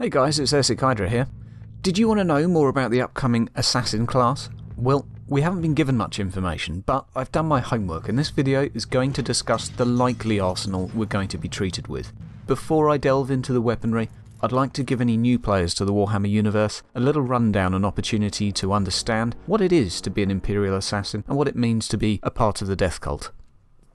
Hey guys, it's Ursic Hydra here. Did you want to know more about the upcoming Assassin class? Well, we haven't been given much information, but I've done my homework and this video is going to discuss the likely arsenal we're going to be treated with. Before I delve into the weaponry, I'd like to give any new players to the Warhammer universe a little rundown and opportunity to understand what it is to be an Imperial Assassin and what it means to be a part of the Death Cult.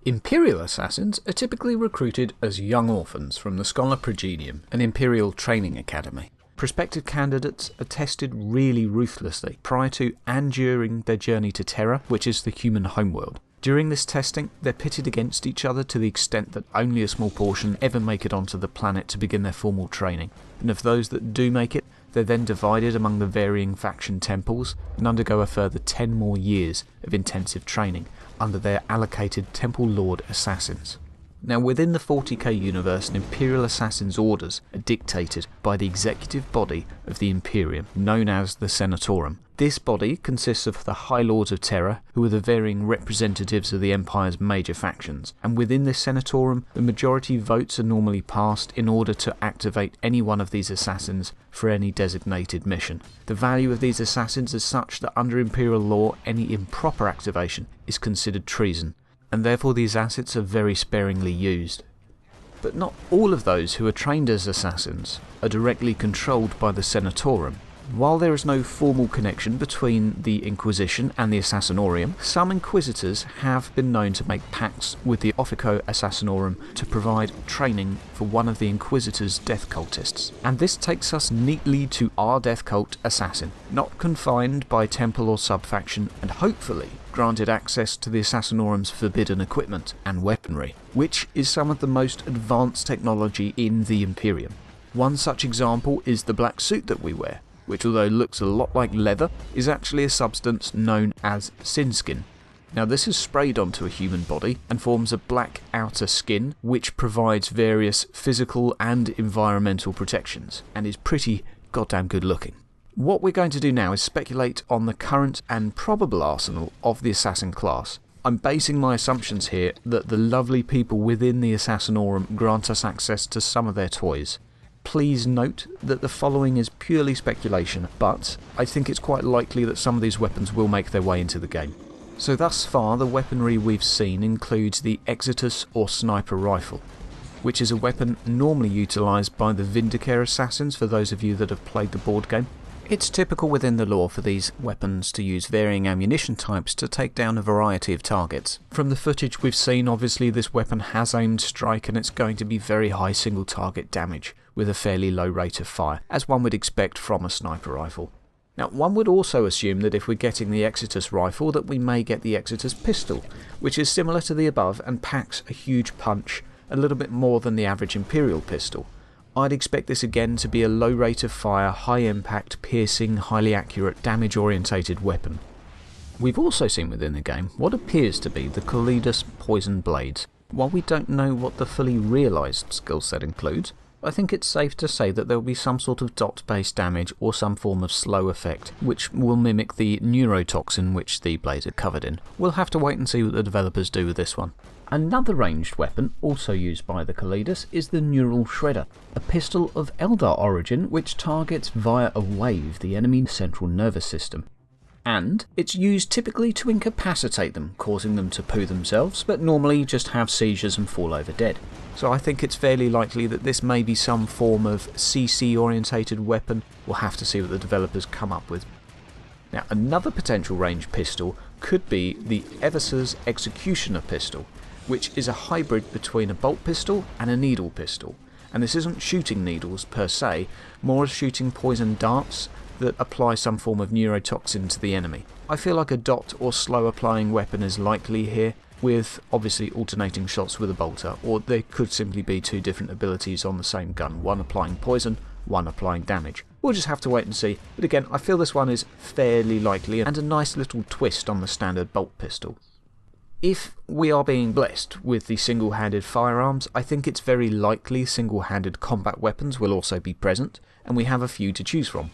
Imperial Assassins are typically recruited as young orphans from the Schola Progenium, an Imperial training academy. Prospective candidates are tested really ruthlessly prior to and during their journey to Terra, which is the human homeworld. During this testing, they're pitted against each other to the extent that only a small portion ever make it onto the planet to begin their formal training, and of those that do make it, they're then divided among the varying faction temples and undergo a further 10 more years of intensive training under their allocated Temple Lord Assassins. Now within the 40k universe, an Imperial Assassin's orders are dictated by the executive body of the Imperium, known as the Senatorum. This body consists of the High Lords of Terra, who are the varying representatives of the Empire's major factions, and within this Senatorum, the majority votes are normally passed in order to activate any one of these assassins for any designated mission. The value of these assassins is such that under Imperial law, any improper activation is considered treason, and therefore these assets are very sparingly used. But not all of those who are trained as assassins are directly controlled by the Senatorum. While there is no formal connection between the Inquisition and the Assassinorium, some Inquisitors have been known to make pacts with the Officio Assassinorum to provide training for one of the Inquisitor's death cultists. And this takes us neatly to our death cult assassin, not confined by temple or subfaction, and hopefully granted access to the Assassinorum's forbidden equipment and weaponry, which is some of the most advanced technology in the Imperium. One such example is the black suit that we wear, which although looks a lot like leather, is actually a substance known as Sinskin. Now this is sprayed onto a human body and forms a black outer skin which provides various physical and environmental protections and is pretty goddamn good looking. What we're going to do now is speculate on the current and probable arsenal of the Assassin class. I'm basing my assumptions here that the lovely people within the Assassinorum grant us access to some of their toys. Please note that the following is purely speculation, but I think it's quite likely that some of these weapons will make their way into the game. So thus far the weaponry we've seen includes the Exitus or Sniper Rifle, which is a weapon normally utilised by the Vindicare Assassins for those of you that have played the board game. It's typical within the lore for these weapons to use varying ammunition types to take down a variety of targets. From the footage we've seen, obviously this weapon has aimed strike and it's going to be very high single target damage with a fairly low rate of fire, as one would expect from a sniper rifle. Now one would also assume that if we're getting the Exitus rifle that we may get the Exitus pistol, which is similar to the above and packs a huge punch, a little bit more than the average Imperial pistol. I'd expect this again to be a low rate of fire, high impact, piercing, highly accurate, damage orientated weapon. We've also seen within the game what appears to be the Calidus poison blades. While we don't know what the fully realised skill set includes, I think it's safe to say that there will be some sort of dot based damage or some form of slow effect which will mimic the neurotoxin which the blades are covered in. We'll have to wait and see what the developers do with this one. Another ranged weapon, also used by the Calidus, is the Neural Shredder, a pistol of Eldar origin which targets via a wave the enemy's central nervous system. And it's used typically to incapacitate them, causing them to poo themselves, but normally just have seizures and fall over dead. So I think it's fairly likely that this may be some form of CC orientated weapon. We'll have to see what the developers come up with. Now another potential ranged pistol could be the Evers's Executioner pistol, which is a hybrid between a bolt pistol and a needle pistol. And this isn't shooting needles per se, more as shooting poison darts that apply some form of neurotoxin to the enemy. I feel like a dot or slow applying weapon is likely here, with obviously alternating shots with a bolter, or there could simply be two different abilities on the same gun, one applying poison, one applying damage. We'll just have to wait and see, but again I feel this one is fairly likely and a nice little twist on the standard bolt pistol. If we are being blessed with the single-handed firearms, I think it's very likely single-handed combat weapons will also be present, and we have a few to choose from.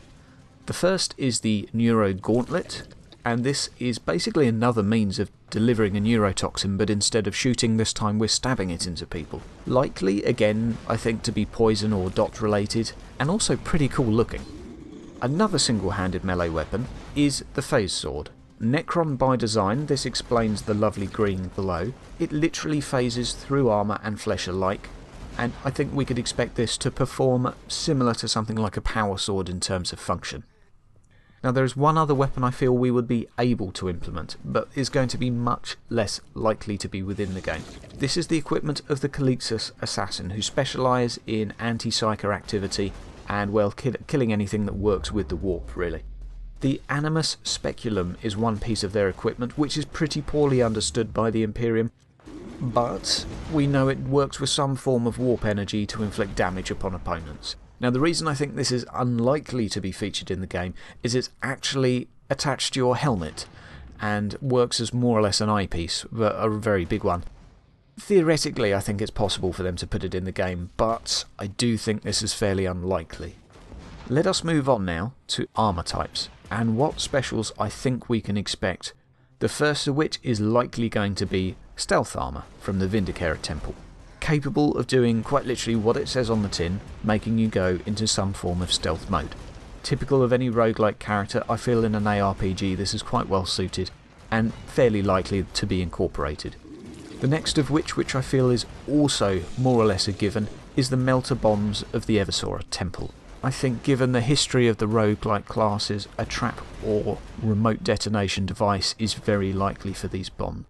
The first is the Neuro Gauntlet, and this is basically another means of delivering a neurotoxin, but instead of shooting, this time we're stabbing it into people. Likely, again, I think to be poison or dot related, and also pretty cool looking. Another single-handed melee weapon is the Phase Sword. Necron by design, this explains the lovely green below. It literally phases through armour and flesh alike, and I think we could expect this to perform similar to something like a power sword in terms of function. Now there is one other weapon I feel we would be able to implement, but is going to be much less likely to be within the game. This is the equipment of the Calixus Assassin, who specialise in anti-psyker activity and, well, killing anything that works with the warp, really. The Animus Speculum is one piece of their equipment which is pretty poorly understood by the Imperium, but we know it works with some form of warp energy to inflict damage upon opponents. Now the reason I think this is unlikely to be featured in the game is it's actually attached to your helmet and works as more or less an eyepiece, but a very big one. Theoretically I think it's possible for them to put it in the game, but I do think this is fairly unlikely. Let us move on now to armour types and what specials I think we can expect, the first of which is likely going to be stealth armour from the Vindicator Temple. Capable of doing quite literally what it says on the tin, making you go into some form of stealth mode. Typical of any roguelike character, I feel in an ARPG this is quite well suited and fairly likely to be incorporated. The next of which I feel is also more or less a given, is the melter bombs of the Eversora Temple. I think given the history of the roguelike classes, a trap or remote detonation device is very likely for these bombs.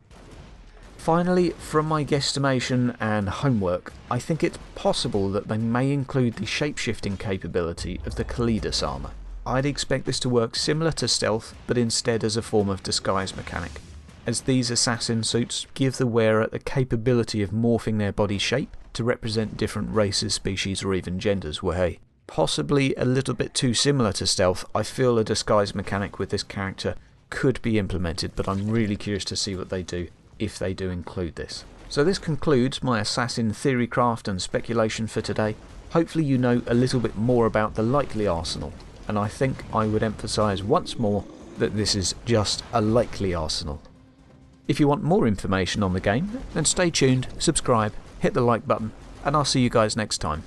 Finally, from my guesstimation and homework, I think it's possible that they may include the shapeshifting capability of the Kalidas armour. I'd expect this to work similar to stealth, but instead as a form of disguise mechanic, as these assassin suits give the wearer the capability of morphing their body shape to represent different races, species or even genders, where hey, possibly a little bit too similar to stealth, I feel a disguise mechanic with this character could be implemented, but I'm really curious to see what they do, if they do include this. So this concludes my assassin theorycraft and speculation for today. Hopefully you know a little bit more about the likely arsenal, and I think I would emphasise once more that this is just a likely arsenal. If you want more information on the game, then stay tuned, subscribe, hit the like button, and I'll see you guys next time.